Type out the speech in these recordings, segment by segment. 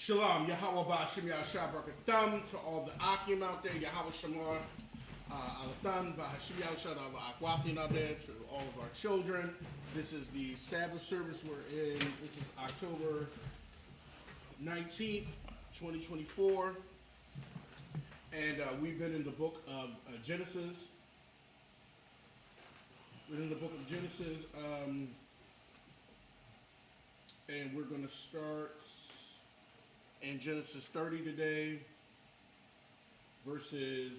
Shalom, Yahweh Ba'Shem Yahshua Barakatam, to all the Akim out there, Yahweh Shamar, Alatan, Ba'Shem Yahshua, Akwafin out there, to all of our children. This is the Sabbath service we're in. This is October 19th, 2024. And we've been in the book of Genesis. We're in the book of Genesis, and we're going to start in Genesis 30 today, verses,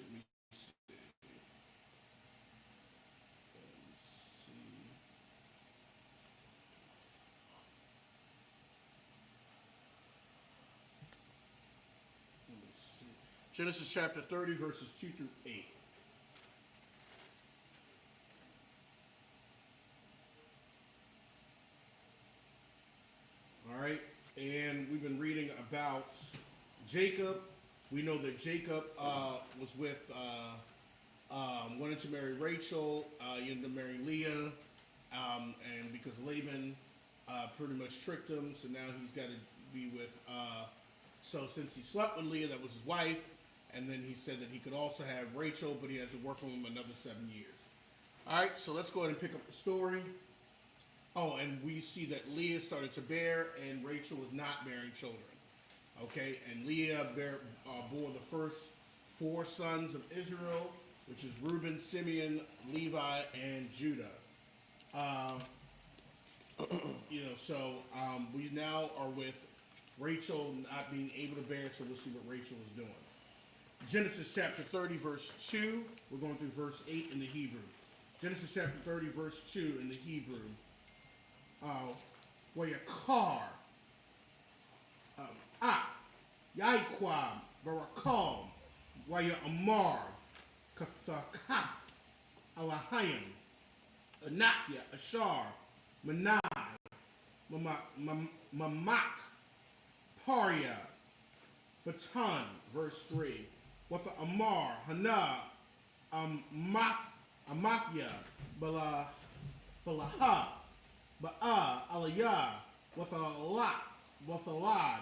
Genesis chapter 30, verses 2 through 8. All right, and we've been reading about Jacob. We know that Jacob was with, wanted to marry Rachel, he ended up marrying Leah, and because Laban pretty much tricked him, so now he's got to be with, so since he slept with Leah, that was his wife, and then he said that he could also have Rachel, but he had to work on him another 7 years. All right, so let's go ahead and pick up the story. Oh, and we see that Leah started to bear, and Rachel was not bearing children. Okay, and Leah bore the first 4 sons of Israel, which is Reuben, Simeon, Levi, and Judah. So we now are with Rachel not being able to bear, so we'll see what Rachel is doing. Genesis chapter 30, verse 2. We're going through verse 8 in the Hebrew. Genesis chapter 30, verse 2 in the Hebrew. Wayakar, Yaiquam, Barakal, Waya Amar, Kathakath, Alahayim, Anakia, Ashar, Manai, Mamak, Paria, Batan, verse 3. With Amar, Hana, Amathia, Balaha, Ba'a, Aliyah, with a lot, with a lad,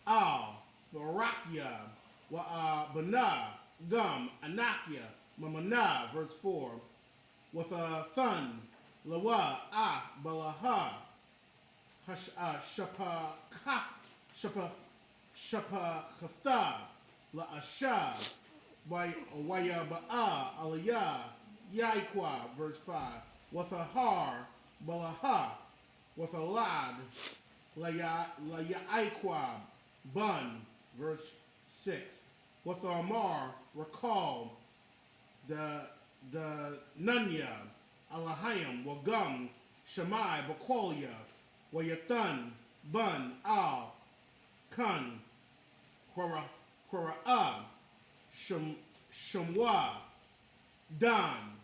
Al, Barakia, Bana, Gum, Anakia, Mamana, verse 4, with a thun, Lawa, Balaha, Shapakafta, La Asha, Waya Ba'a, Aliyah, Yaikwa, verse 5, with a har, Balaha, with a lad, Layaiqua, Bun, verse 6. With a Amar, recall, the Nunya, Alahayim, Wagum, Shammai, Bakolia, Wayathan, Bun, Al, Kun, Kora'ah, Shamwa, Dan,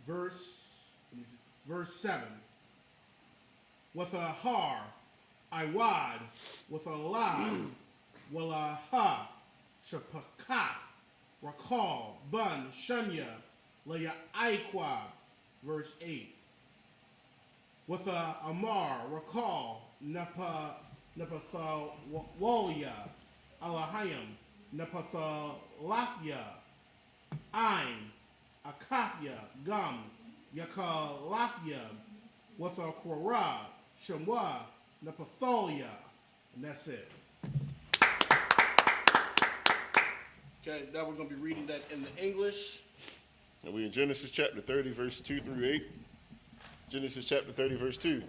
verse 7. With a har, Iwad, with a lad, Walaha, Shapakath, Rakal, Bun, Shunya, Leah Aikwa, verse 8. With a Amar, Rakal, Nepathawalia, Alahayim, Nepathalafia, Ain, Akathia, Gum, Yakalafia, with a Korah, Shamwa, Nepathalia, and that's it. Okay, now we're going to be reading that in the English. And we're in Genesis chapter 30, verse 2 through 8. Genesis chapter 30, verse 2.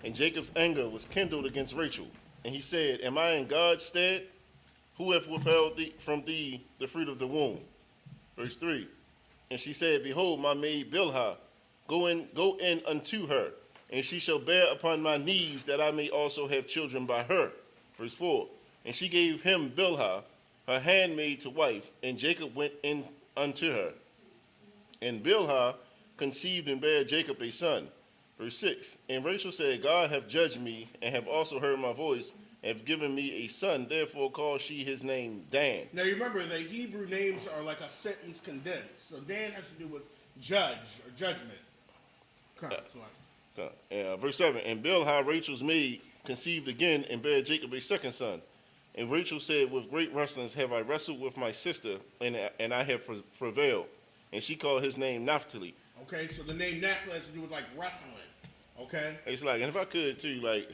And Jacob's anger was kindled against Rachel, and he said, Am I in God's stead? Who hath withheld from thee the fruit of the womb? Verse 3. And she said, Behold, my maid Bilhah, go in unto her, and she shall bear upon my knees, that I may also have children by her. Verse 4. And she gave him Bilhah, her handmaid, to wife, and Jacob went in unto her. And Bilhah conceived and bare Jacob a son. Verse 6. And Rachel said, God hath judged me, and have also heard my voice, and have given me a son. Therefore called she his name Dan. Now you remember, the Hebrew names are like a sentence condensed. So Dan has to do with judge or judgment. Verse 7. And Bilhah, Rachel's maid, conceived again and bare Jacob a second son. And Rachel said, with great wrestlings have I wrestled with my sister, and I have prevailed. And she called his name Naphtali. Okay, so the name Naphtali has to do with like wrestling. Okay. It's like, and if I could too, like,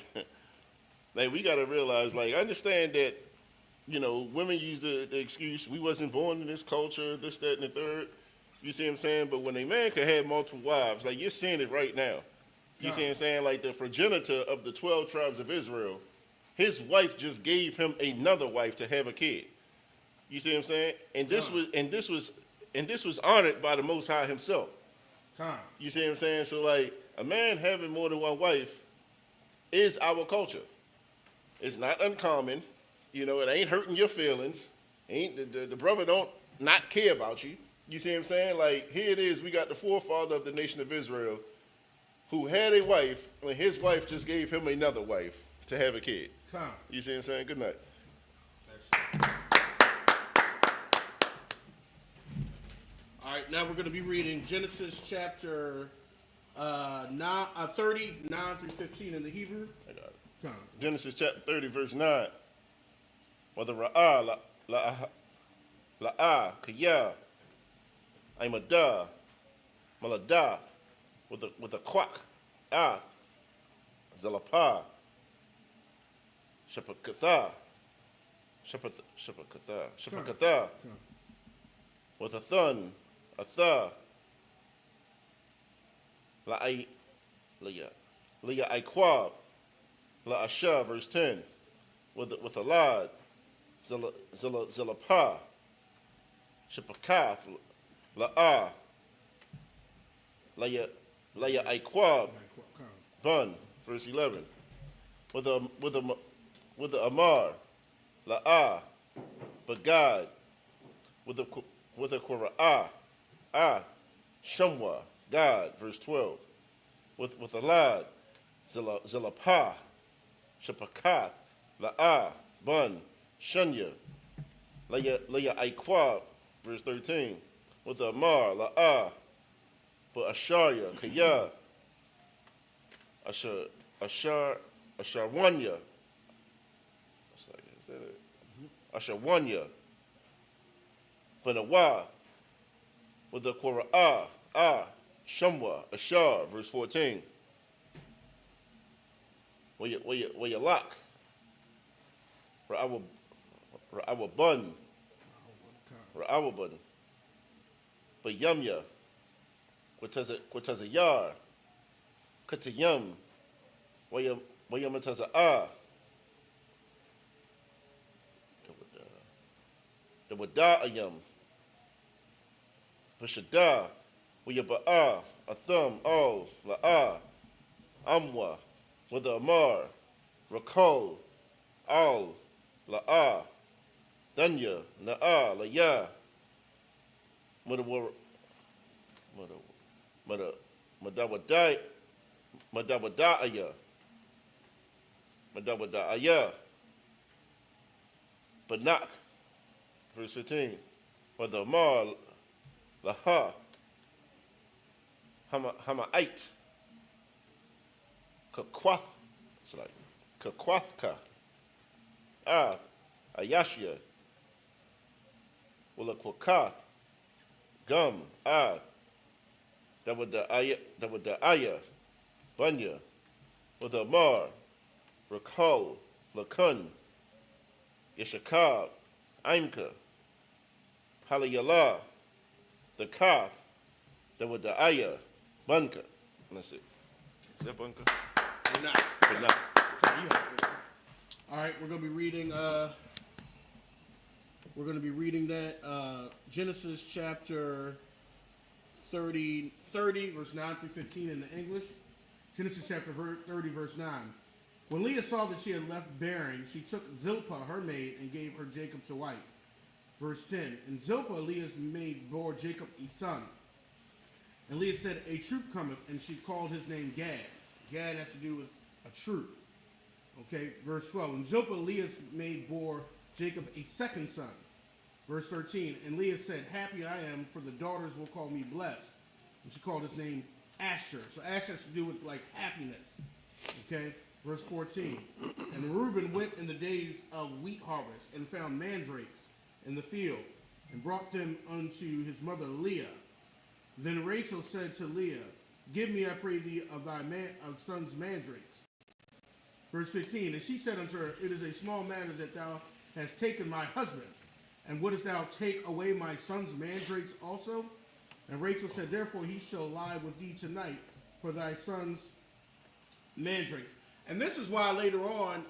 like we gotta realize, like, I understand that, you know, women use the excuse we wasn't born in this culture, this, that, and the third. You see what I'm saying? But when a man can have multiple wives, like you're seeing it right now. You see what I'm saying? Like the progenitor of the 12 tribes of Israel, his wife just gave him another wife to have a kid. You see what I'm saying? And this was honored by the Most High himself. You see what I'm saying? So like a man having more than one wife is our culture. It's not uncommon. You know, it ain't hurting your feelings. Ain't the brother don't not care about you. You see what I'm saying? Like here it is, we got the forefather of the nation of Israel who had a wife, and his wife just gave him another wife to have a kid. You see what I'm saying? Good night. All right, now we're going to be reading Genesis chapter 30, 9 through 15 in the Hebrew. I got it. Genesis chapter 30, verse 9. Whether ra'ah, la'ah, kiyah, aimadah, maladah, with a quack, zalapah, shapakatha, with a thun, a tha, liya aikwab, la asha, verse 10, with a lad, zalapah, shapakath, la'ah, Laya Aikwab, Bun, verse 11. With a Amar, La'ah, Bagad, with a Qura'ah, Shamwa, God, verse 12. With a Lad, Zalapah, Shapakath, La'ah, Bun, Shunya, Laya Aikwab, verse 13. With a Amar, La'ah, but Asharya, Kaya, Asharwanya. Is that it? Asharwanya. Banawa. With the Qura'ah, Shamwa, Ashar, verse 14. Where you lock. Ra'awa bun. But Yumya. Which has a yar, katayum, wayam has a the wada'ayam, bashada, wayaba'a, a thumb, all, la'a, amwa, with a amar, rakol, all, la'a, danya, na'a, laya, Madawada'aya, Banak, verse 15, or the Mar, Laha, Hama'ite, Kakwath, it's like Kakwathka, Ayashya, Wulakwakath, Gum, that with the ayah, bunya, with a mar, rakal, lakun, yashakab, aimka, halayala, the kaf, that with the ayah, bunka. That's it. Is that bunka? We're not. All right, we're gonna be reading. We're gonna be reading that Genesis chapter 30, verse 9 through 15 in the English. Genesis chapter 30, verse 9. When Leah saw that she had left bearing, she took Zilpah, her maid, and gave her Jacob to wife. Verse 10. And Zilpah, Leah's maid, bore Jacob a son. And Leah said, a troop cometh, and she called his name Gad. Gad has to do with a troop. Okay, verse 12. And Zilpah, Leah's maid, bore Jacob a second son. Verse 13, and Leah said, happy I am, for the daughters will call me blessed. And she called his name Asher. So Asher has to do with like happiness. Okay? Verse 14. And Reuben went in the days of wheat harvest and found mandrakes in the field and brought them unto his mother Leah. Then Rachel said to Leah, give me, I pray thee, of thy son's mandrakes. Verse 15. And she said unto her, it is a small matter that thou hast taken my husband. And wouldest thou take away my son's mandrakes also? And Rachel said, therefore he shall lie with thee tonight for thy son's mandrakes. And this is why later on,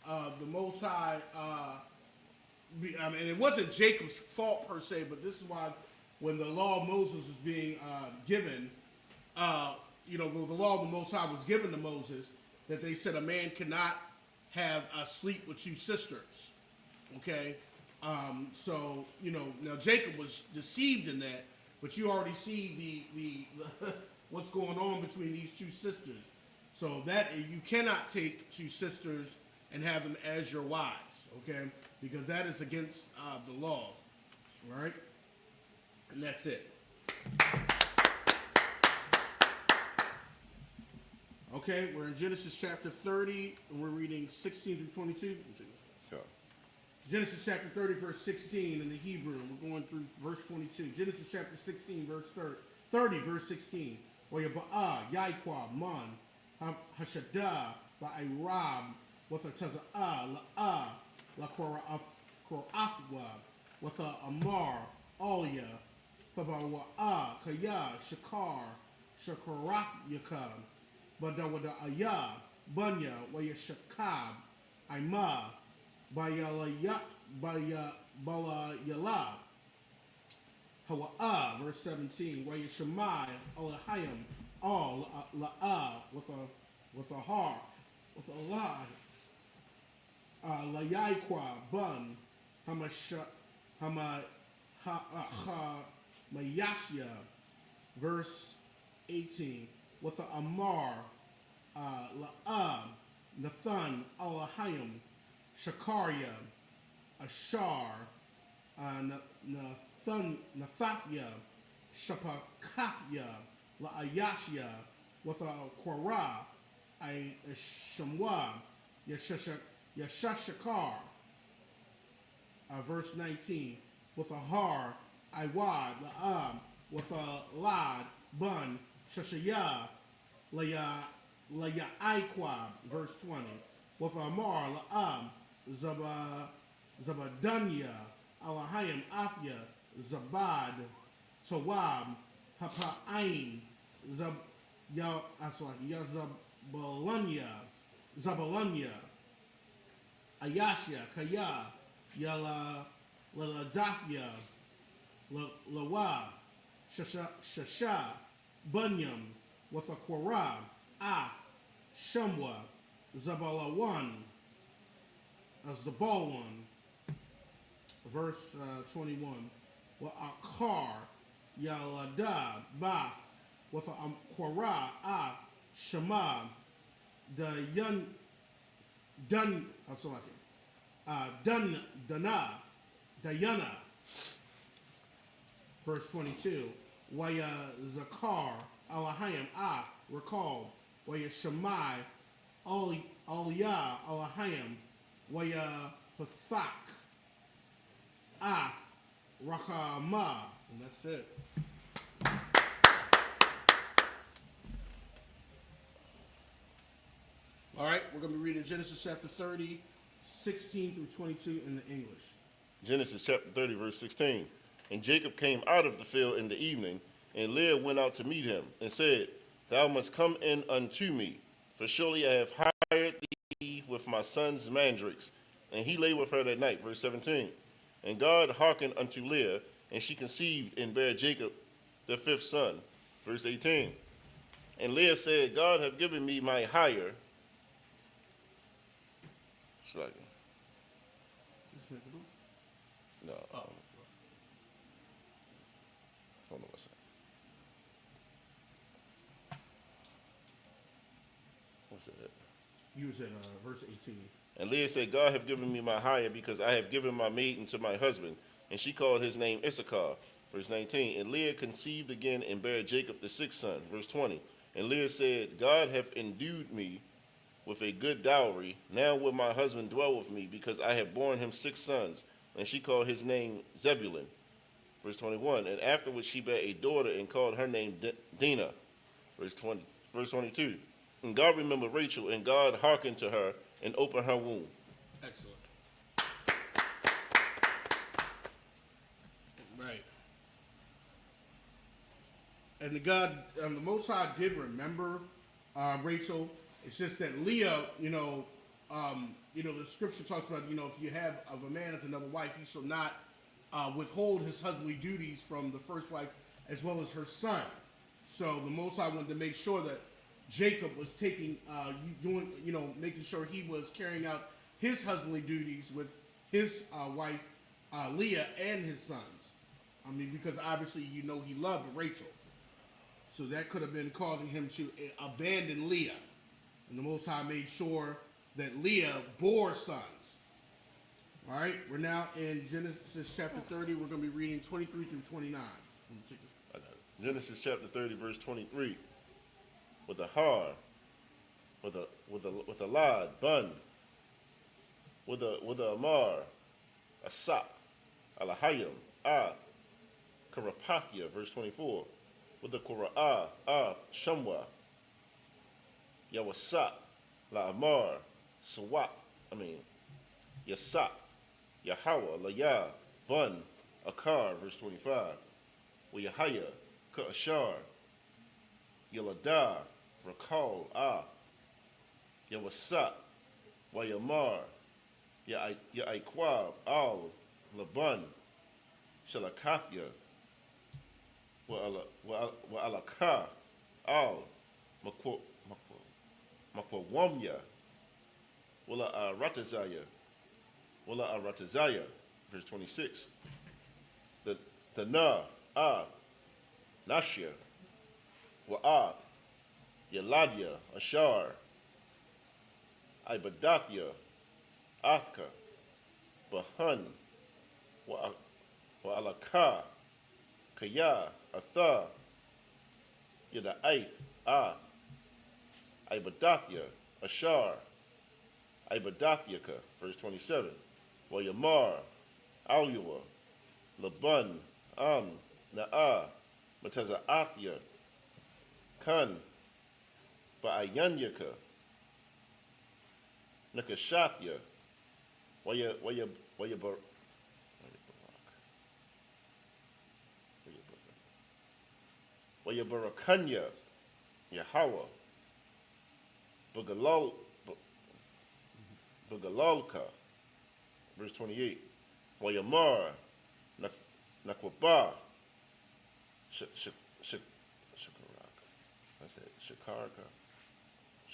the Most High, I mean, it wasn't Jacob's fault per se, but this is why when the law of Moses was being given, the law of the Most High was given to Moses, that they said a man cannot have sleep with two sisters. Okay? So, now Jacob was deceived in that, but you already see the what's going on between these two sisters. So that you cannot take two sisters and have them as your wives, okay? Because that is against the law, all right? And that's it. Okay, we're in Genesis chapter 30, and we're reading 16 through 22. Sure. Genesis chapter 30, verse 16 in the Hebrew, and we're going through verse 22. Genesis chapter 16, verse 30, verse 16. Wayaba'a, Yaikwa, Man, Hashada, Ba'irab, with a Taza'a, La'a, La Korafwa, with a Amar, Alia, Thabawa'a, Kaya, Shakar, Shakaraf Yakab, Badawada Aya, Bunya, Wayashakab, Ima, Bayala, Balayala, Hawa'a, verse 17, Wayashamai, Alahayim, all La'a, with a har, with a lad, Layaikwa, Bun, Mayashya, verse 18, with a Amar, La'a, Nathan, Alahayim, Shakaria, Ashar, Nathafya, Shapakafya, La'ayashya, with a Korah, Shamwa, Yashashakar, verse 19, with a Har, Iwad, La'am, with a Lad, Bun, Shashaya, Layaiqua, verse 20, with a Amar, La'am, Zabadunya, Alahayim, Afya, Zabad, Tawab, Hapa'ain, Zabalunya, Ayashya, Kaya, Laladafya, Lawa, Shasha, Bunyam, with a Korah, Af, Shamwa, Zabalawan, Zabalwan, verse 21, with a Kar, Yalada, Bath, with a Korah, Af, Shema, Dayana, verse 22, Waya Zakar, Alahayim, Af, recalled, Waya Shemai, Aliyah, Alahayim, Waya Pathak, Af, Rakama, and that's it. All right, we're going to be reading Genesis chapter 30, 16 through 22 in the English. Genesis chapter 30, verse 16. And Jacob came out of the field in the evening, and Leah went out to meet him, and said, thou must come in unto me, for surely I have hired thee with my son's mandrakes. And he lay with her that night, verse 17. And God hearkened unto Leah, and she conceived and bare Jacob the fifth son, verse 18. And Leah said, God hath given me my hire. No. Hold on a second. What's it? You was at verse 18. And Leah said, God hath given me my hire, because I have given my maiden to my husband. And she called his name Issachar. Verse 19. And Leah conceived again and bare Jacob the sixth son. Verse 20. And Leah said, God hath endued me with a good dowry. Now will my husband dwell with me, because I have borne him 6 sons. And she called his name Zebulun. Verse 21. And afterwards she bare a daughter and called her name Dinah. Verse 22. And God remembered Rachel, and God hearkened to her and opened her womb. Excellent. Right. And the Most High did remember Rachel. It's just that Leah, the scripture talks about, if you have of a man as another wife, he shall not withhold his husbandly duties from the first wife as well as her son. So the Most High wanted to make sure that Jacob was making sure he was carrying out his husbandly duties with his wife Leah and his sons. I mean, because obviously he loved Rachel. So that could have been causing him to abandon Leah. And the Most High made sure that Leah bore sons. All right, we're now in Genesis chapter 30. We're going to be reading 23 through 29. I got it. Genesis chapter 30, verse 23. With a har, with a lad, bun, with a amar, a sap, alahayim, karapathia, verse 24. With the Qura'ah, Shamwa, Yawasat, La Amar, Sawat, Yasat, Yahawa, Laya, Bun, Akar, verse 25. With Yahaya, Ka'ashar, Yalada, Rakal, Yawasat, Wayamar, Yaikwab, Al, Laban, Shalakathya, Wa'alaka, Al, Makwawamya, Wala Aratazaya, verse 26. The Na, Nashya, Wa'ath, Yaladia, Ashar, Ibadathya, Athka, Bahan, Wa'alaka, Kaya, Atha, Yada'aith, Ibadathya, Ashar, Ibadathyaka, verse 27. Wayamar, Aluwa, Laban, Na'a, Mataza'athya, Kan, Ba'ayanyaka, Nakashathya, Wayabarakanya, Yahweh, Bugalalka, verse 28. Wayamar, Nakwaba, Shakarak. I said Shakarka,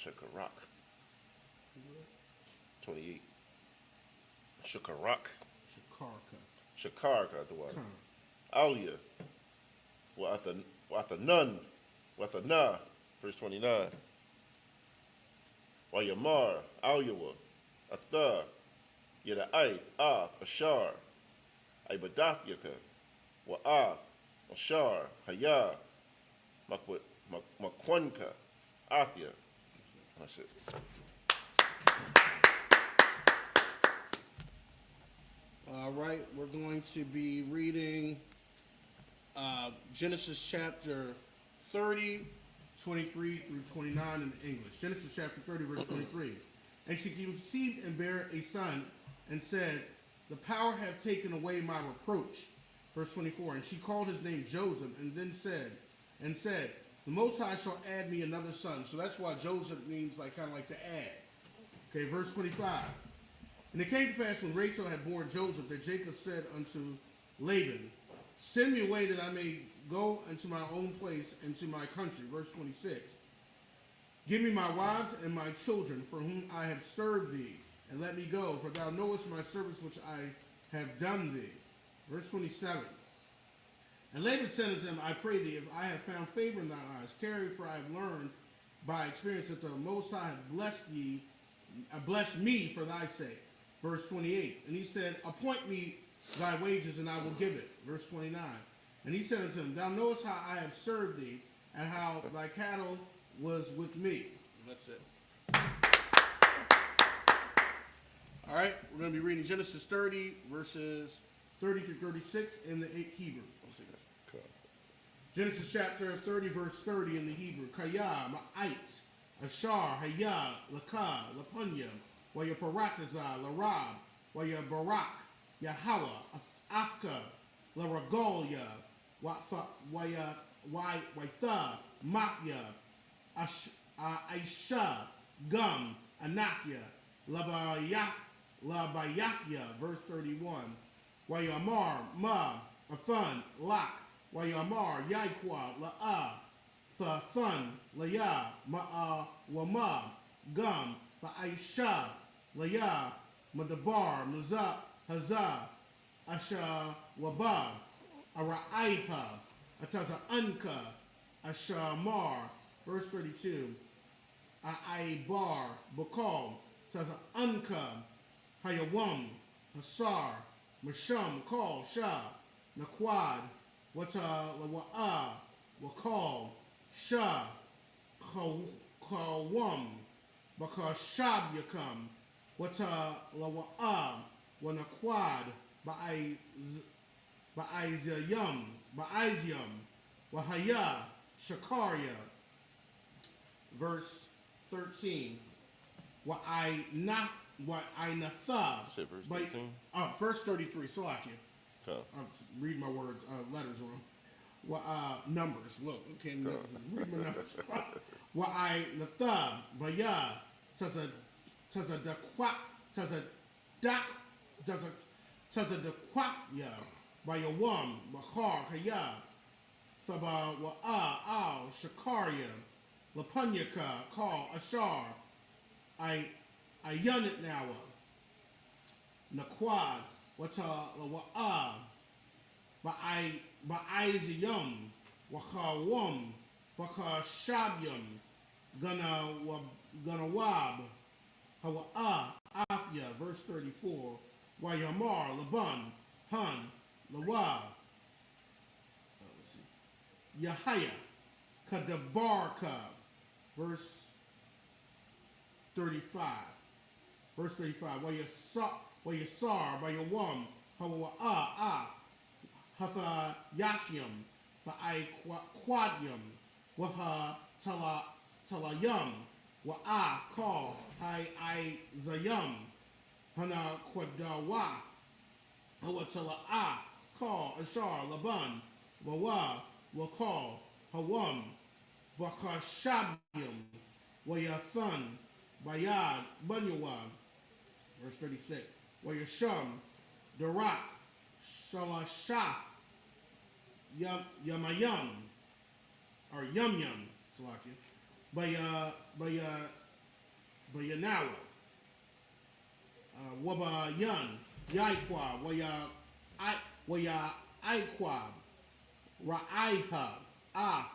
Shakarak. 28. Shakarak. Shakarka, the one. Alia, Wathanan, Wathana, verse 29. Wayamar, Alyawa, Atha, Yada'aith, Ashar, Ibadathyaka, Wa'ath, Ashar, Haya, Makwanka, Athya. That's it. All right, we're going to be reading Genesis chapter 30, 23 through 29 in English. Genesis chapter 30, verse 23. And she conceived and bare a son, and said, the power hath taken away my reproach. Verse 24. And she called his name Joseph, and then said, the Most High shall add me another son. So that's why Joseph means kind of like to add. Okay, verse 25. And it came to pass when Rachel had borne Joseph that Jacob said unto Laban, send me away that I may go unto my own place and to my country. Verse 26. Give me my wives and my children for whom I have served thee, and let me go, for thou knowest my service which I have done thee. Verse 27. And Laban said unto him, I pray thee, if I have found favor in thine eyes, tarry, for I have learned by experience that the Most High hath blessed me for thy sake. Verse 28. And he said, appoint me thy wages, and I will give it. Verse 29. And he said unto him, thou knowest how I have served thee, and how thy cattle was with me. And that's it. All right, we're going to be reading Genesis 30, verses 30 through 36 in the Hebrew. Genesis chapter 30, verse 30 in the Hebrew. Kaya, Ma'ait, Ashar, Haya, Laka, Lapunya, Waya Parataza, Larab, Waya Barak, Yahweh, Afka, Laragolia, Waya, Waitha, Mafia, Aisha, Gum, Anakia, Labayafia, verse 31. Wayamar, Ma, Athan, Lak, Wayamar, Yaikwa, La'a, Thun, Laya, Ma'a, Wama, Gum, Aisha, Laya, Madabar, Maza, Haza, Asha, Waba, Araiha, Ataza Anka, Ashamar, verse 32. Aibar, Bakal, Taza Anka, Hayawam, Hasar, Masham, Kal, Shah, Naquad, Wata, Lawa'a, Wakal, Shah, Kawam, Bakashab Yakam, Wata, Lawa'a, Wanaquad, Ba'izayam, Wahaya, Shakaria, verse 13. Wa'inatha. Say verse 13. Verse 33. Salakia. Okay. I'm reading my words, letters wrong. Numbers. Look, okay, read my numbers. Wa'inatha. Baya. Tazadakwafya. Bayawam. Bakar. Kaya. Saba wa'a. Al. Shakaria. Lapunyaka. Call. Ashar. Ayanit Nawa, Naquad, Wata Lawa'a, Ba'iziyum, Wakawum, Bakashabyum, Ganawab, Hawa'a, Afya, verse 34, Wayamar, Laban, Han, Lawa, Yahaya, Kadabarka, verse 35. Verse 35. Wayasar, Wayawam, Hawa'a, Hatha Yashyam, Fa'ai Quadyam, Waha Talayam, Wa'af, Call, Hai Zayam, Hana Quadawath, Hawatala'af, Call, Ashar, Laban, Wawa, Wakal, Hawam, Bakashabyam, Wayathan, Bayad, Bunyawab, verse 36. Wayasham, Darak, Shalashaf, Yamayam, or Yum, Salakia, Bayanawa, Wabayan, Yaikwa, Waya Aikwab, Ra'aiha, Af,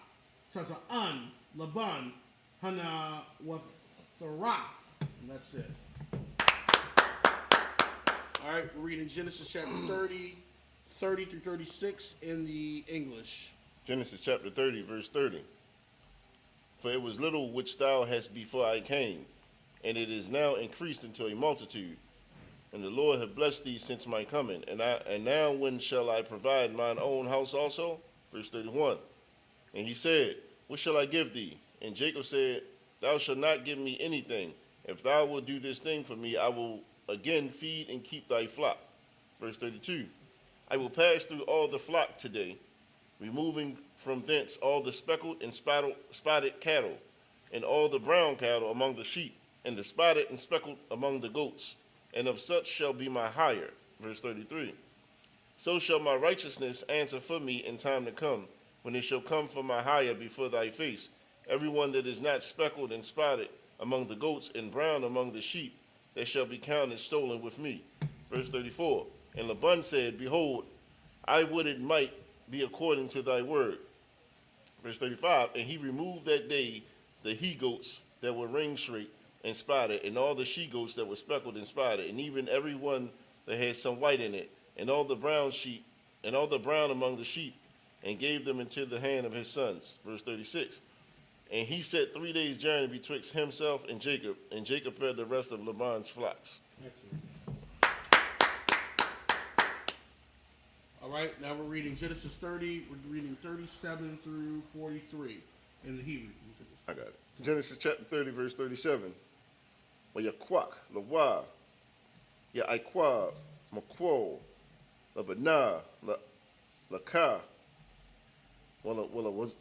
Taza'an, Laban, Hana, Watharaf. And that's it. All right, we're reading Genesis chapter 30 through 36 in the English. Genesis chapter 30, verse 30. For it was little which thou hast before I came, and it is now increased into a multitude. And the Lord hath blessed thee since my coming. And now when shall I provide mine own house also? Verse 31. And he said, what shall I give thee? And Jacob said, thou shalt not give me anything. If thou wilt do this thing for me, I will again feed and keep thy flock. Verse 32. I will pass through all the flock today, removing from thence all the speckled and spotted cattle, and all the brown cattle among the sheep, and the spotted and speckled among the goats. And of such shall be my hire. Verse 33. So shall my righteousness answer for me in time to come, when it shall come for my hire before thy face. Everyone that is not speckled and spotted among the goats and brown among the sheep, they shall be counted stolen with me. Verse 34. And Laban said, behold, I would it might be according to thy word. Verse 35. And he removed that day the he-goats that were ring straight and spotted, and all the she-goats that were speckled and spotted, and even every one that had some white in it, and all the brown sheep, and all the brown among the sheep, and gave them into the hand of his sons. Verse 36. And he set 3 days' journey betwixt himself and Jacob fed the rest of Laban's flocks. Excellent. right, now we're reading Genesis 30. We're reading 37 through 43 in the Hebrew. I got it. Genesis chapter 30, verse 37. Wa yakwak, la wa, ya aikwa, makwo, la bana, la ka, wala was,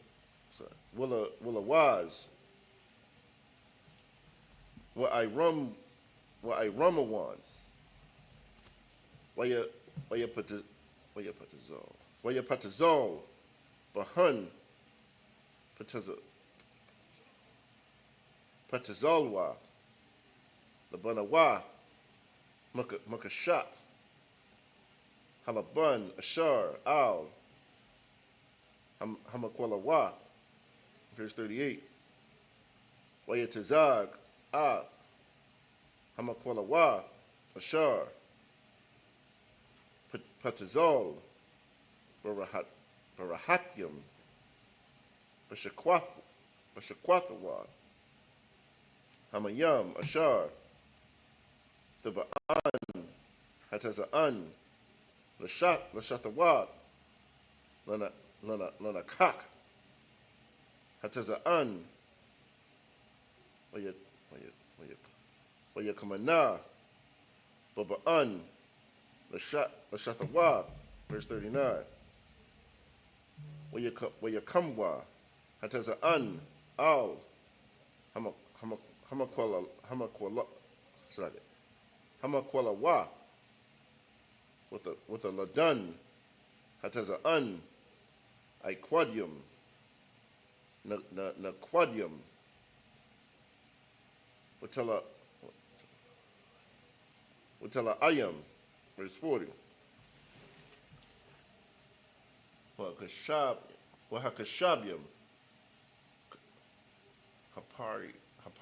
sorry, wala was, wa I rumawan, wa ya patazol, bahun, patazolwa, la banawath, makashap, halabun, ashar, al, hamakwalawath, verse 38. Wayatazag, ath, hamakwalawath, ashar, patazol, barahatyam, bashakwathawad, hamayam, ashar, Thiba'an, Hataza'an, Lashathawat, Lana Kak, Hataza'an, Wayakamana, Baba'an, Lashathawat, verse 39. Wayakamwa, Hataza'an, Al, Hamakwala, Hamakwalawath, with a ladun, Hataza'an, Iquadium, Naquadium, Watala Ayam, verse 40. Wahakashabium,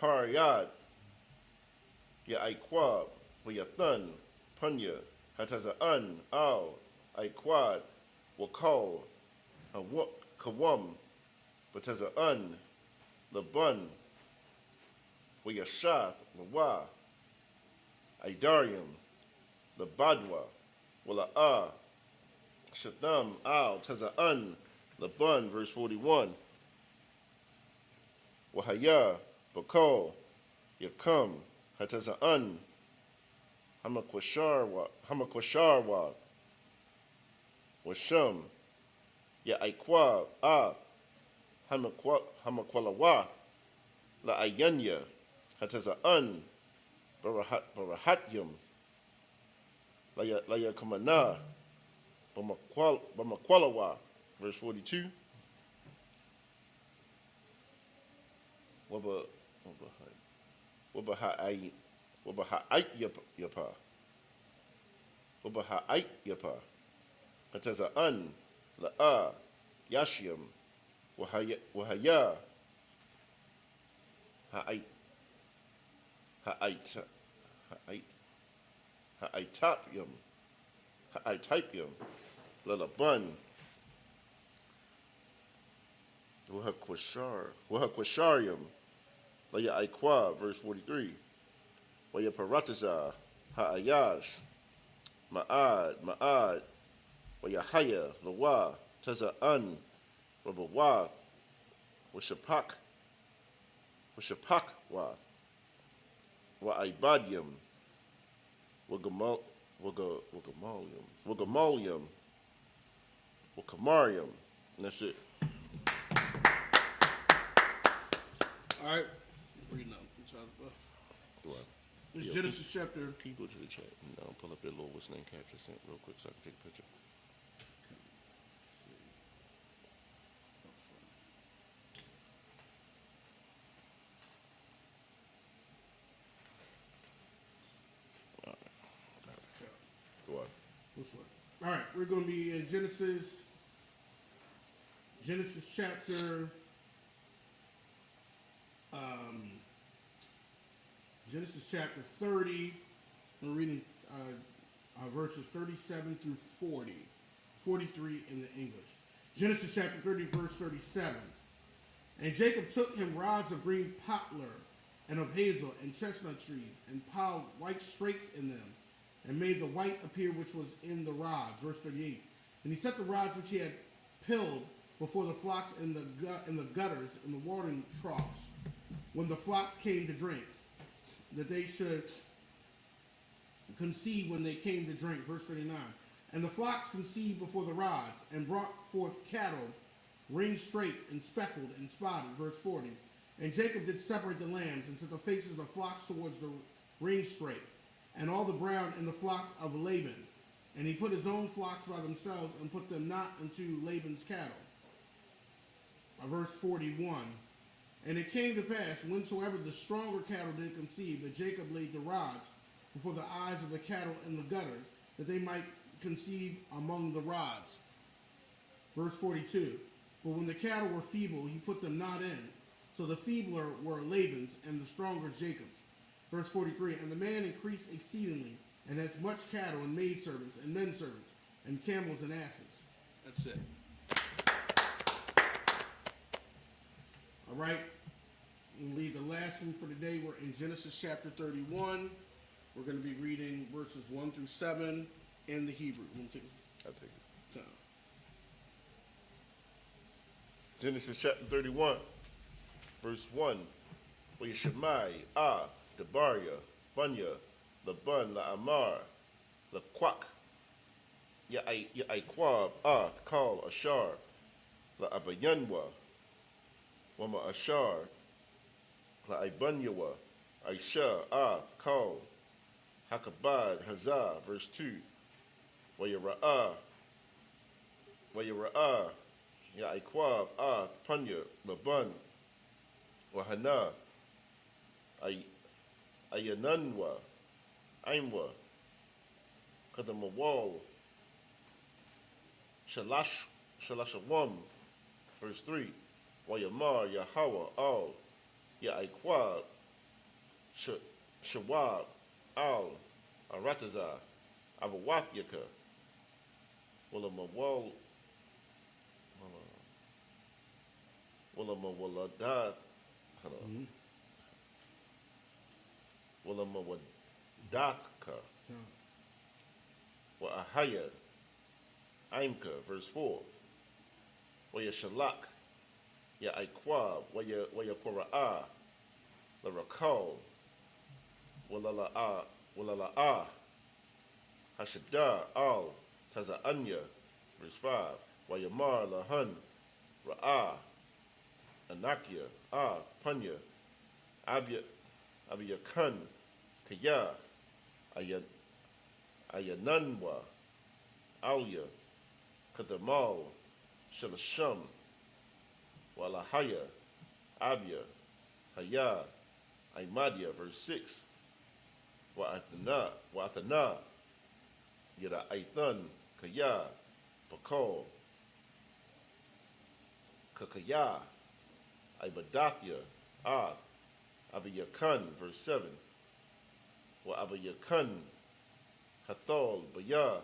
Hapariyad, Ya Iquab, Wayathan, Punya, Hataza'an, Al, Iquad, Wakal, Kawam, Bataza'an, Laban, Wayashath, Lawa, Idarium, Labadwa, Wala'a, Shatham, Al, Taza'an, Laban, verse 41. Wahaya, Bakal, Yakam, Hataza'an, Hamakwasharwa, Washam, Ya'ikwa, Hamakwalawath, La'ayanya, Hataza'an, Barahatyam, Layakamana, Bamakwalawath, verse 42. Wabaha'ayt yapa. Hataza'an, la'a, yashiam, wahaya, ha'aitapium, lalaban, wahakwasharium, laya aikwa, verse 43. Waya parataza, ha'ayash, ma'ad, wayahaya, lawa, taza'an, rabawath, washapakwath, wa'ibadium, wagamalium, wakamarium. And that's it. All right, reading up. It's Genesis chapter. Can you go to the chat and pull up that little what's name capture sent real quick so I can take a picture? All right. Go on. This one. All right, we're going to be in Genesis chapter. Genesis chapter 30. We're reading verses 37 through 40, 43 in the English. Genesis chapter 30, verse 37. And Jacob took him rods of green poplar and of hazel and chestnut trees, and piled white strakes in them, and made the white appear which was in the rods. Verse 38. And he set the rods which he had pilled before the flocks in the gutters, in the watering troughs, when the flocks came to drink, that they should conceive when they came to drink. Verse 39. And the flocks conceived before the rods, and brought forth cattle, ringed straight, and speckled, and spotted. Verse 40. And Jacob did separate the lambs, and set the faces of the flocks towards the ringed straight, and all the brown in the flock of Laban. And he put his own flocks by themselves, and put them not into Laban's cattle. Verse 41. And it came to pass, whensoever the stronger cattle did conceive, that Jacob laid the rods before the eyes of the cattle in the gutters, that they might conceive among the rods. Verse 42. But when the cattle were feeble, he put them not in. So the feebler were Laban's, and the stronger Jacob's. Verse 43. And the man increased exceedingly, and had much cattle, and maidservants, and menservants, and camels, and asses. That's it. All right. We'll leave the last one for today. We're in Genesis chapter 31. We're going to be reading verses 1 through 7 in the Hebrew. I'll take it. So, Genesis chapter 31, verse 1. Shemai, Debaria, Bunya, Laban, La'amar, Laquak, Ya'aiquab, Kal, Ashar, La'abayanwa, Wama Ashar, La'aibanyawa, Aisha, Kal, Hakabad, Hazah, verse 2. Wayara'ah, Ya'aiquab, Punya, Laban, Wahana, Ayananwa, Aimwa, Kadamawal, Shalashawam, verse 3. Wayamar, Yahawa, Al, Ya'aiquab, Shawab, Al, Arataza, Abawatyaka, Willamawaladath, Willamawadathka, wa Ahaya, Aimka, verse 4. Waya Shalak, Ya Aiquab, Waya Kora'ah, La Rakal, Walala'a, Hashadah, Al, Taza'anya, verse 5. Wayamar, Lahan, Ra'ah, Anakia, Punya, Abiyakan, Kaya, Ayananwa, Alya, Kadamal, Shalasham, Walahaya, Abia, Haya, Aimadia, verse 6. Wa'athana, Yada Aithan, Kaya, Pakal, Kakaya, Ibadathia, Abiyakan, verse 7. Abiyakan, Hathol, Baya,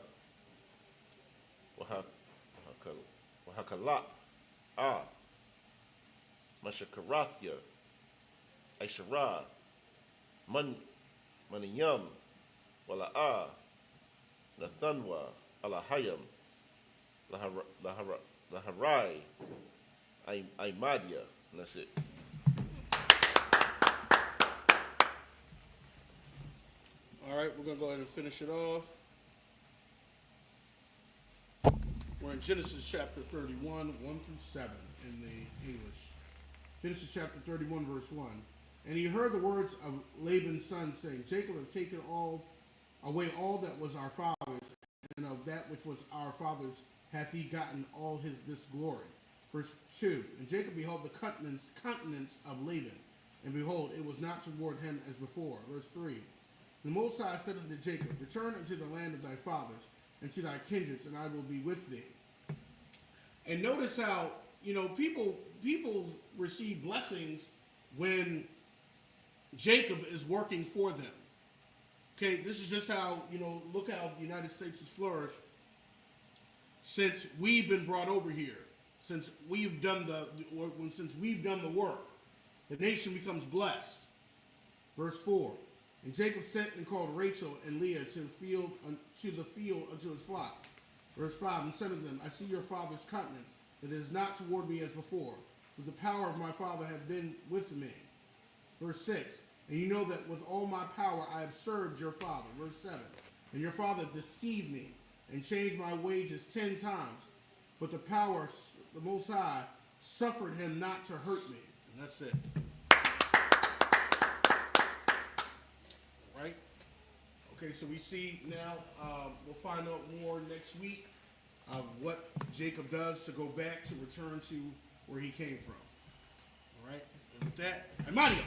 Wahakalak, Mashakarathia, Aishara, Maniyam, Wala'a, Nathanwa, Alahayam, Laharai, Aimadia, and that's it. all right, we're going to go ahead and finish it off. We're in Genesis chapter 31, 1 through 7 in the English. Genesis chapter 31, verse 1. And he heard the words of Laban's son, saying, Jacob hath taken away all that was our father's, and of that which was our father's hath he gotten all this glory. Verse 2. And Jacob beheld the countenance of Laban, and behold, it was not toward him as before. Verse 3. The Most High said unto Jacob, return unto the land of thy fathers, and to thy kindreds, and I will be with thee. And notice how, people receive blessings when Jacob is working for them. Okay, this is just how, look how the United States has flourished since we've been brought over here. Since we've done the work, the nation becomes blessed. Verse 4. And Jacob sent and called Rachel and Leah to the field unto his flock. Verse 5, and said to them, I see your father's countenance, that it is not toward me as before, but the power of my father hath been with me. Verse 6, and you know that with all my power I have served your father. Verse 7, and your father deceived me, and changed my wages 10 times, but the power, the Most High, suffered him not to hurt me. And that's it. Right? Okay, so we see now, we'll find out more next week of what Jacob does to go back to return to where he came from. All right? And with that, I'm out of here.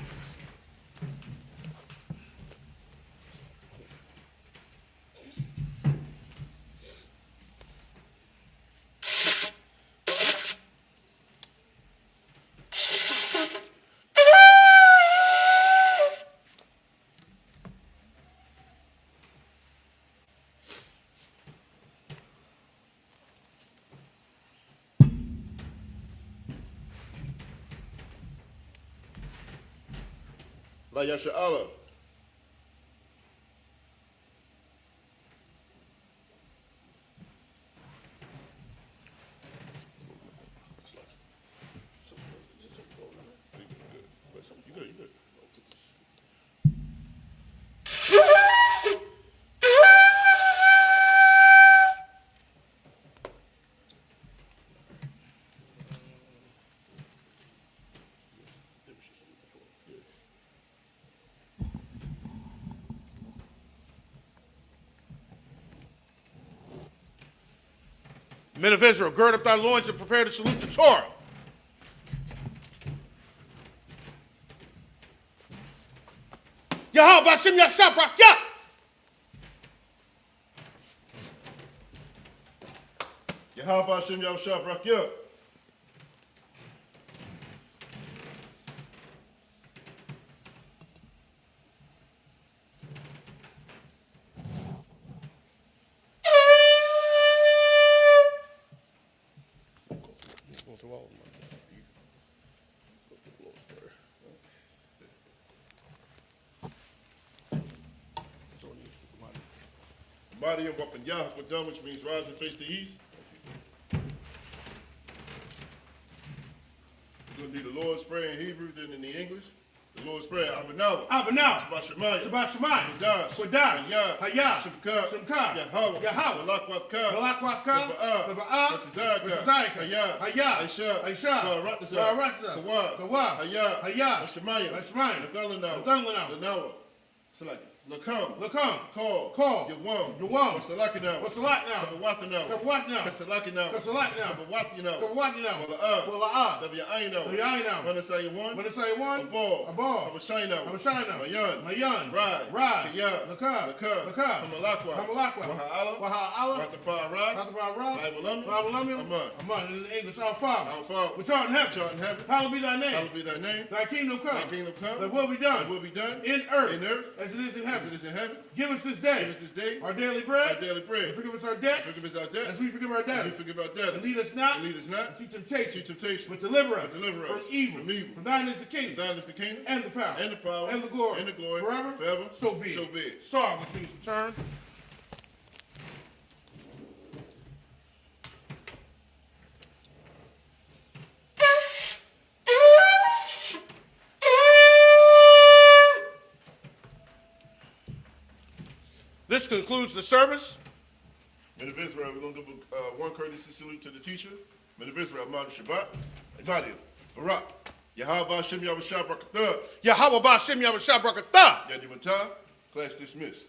La Yasha Allah. You good. Men of Israel, gird up thy loins and prepare to salute the Torah. Yahweh Hashem Yashab Rakya. Yahweh Hashem Yahushua Brakya. Body and weapon Yahweh, which means rise and face the east. You're going to do the Lord's Prayer in Hebrew, then in the English. The Lord's Prayer, Abanawa. Shabbat Shemayim. Kodash. Hayah. Shemkah. Yahweh. Malakwafka. Taba'ah. Batizayka. Hayah. Aisha. Baratza. Kawah. Hayah. Shemayim. Nathanawa. Select. Lakam. Call. Yawam. Wasalakina. Kabawathina. Kasalakina. Kabawathina. Wala'ah. Tabi'ayna. Manasayawan. Abal. Abashayna. Mayan. Rad. Kiyah. Lakah. Hamalakwa. Waha'ala. Rathaparah. Aman. In English, our Father. Which art in heaven. Hallowed be thy name. Thy kingdom come. Thy will be done. In earth. As it is in heaven. Give us this day our daily bread. And forgive us our debts. As we forgive our debtors. And lead us not into temptation. But deliver us from evil. For thine is the kingdom. And the power. And the glory. Forever. So be it. Psalm, which means return. This concludes the service. Men of Israel, we're going to give one courtesy salute to the teacher. Men of Israel, Ma'ad Shabbat. Ibadiah. Barak. Yahweh Hashem Yahushua Brakatah. Yahweh Hashem Yahushua Brakatah. Yadi Matah. Class dismissed.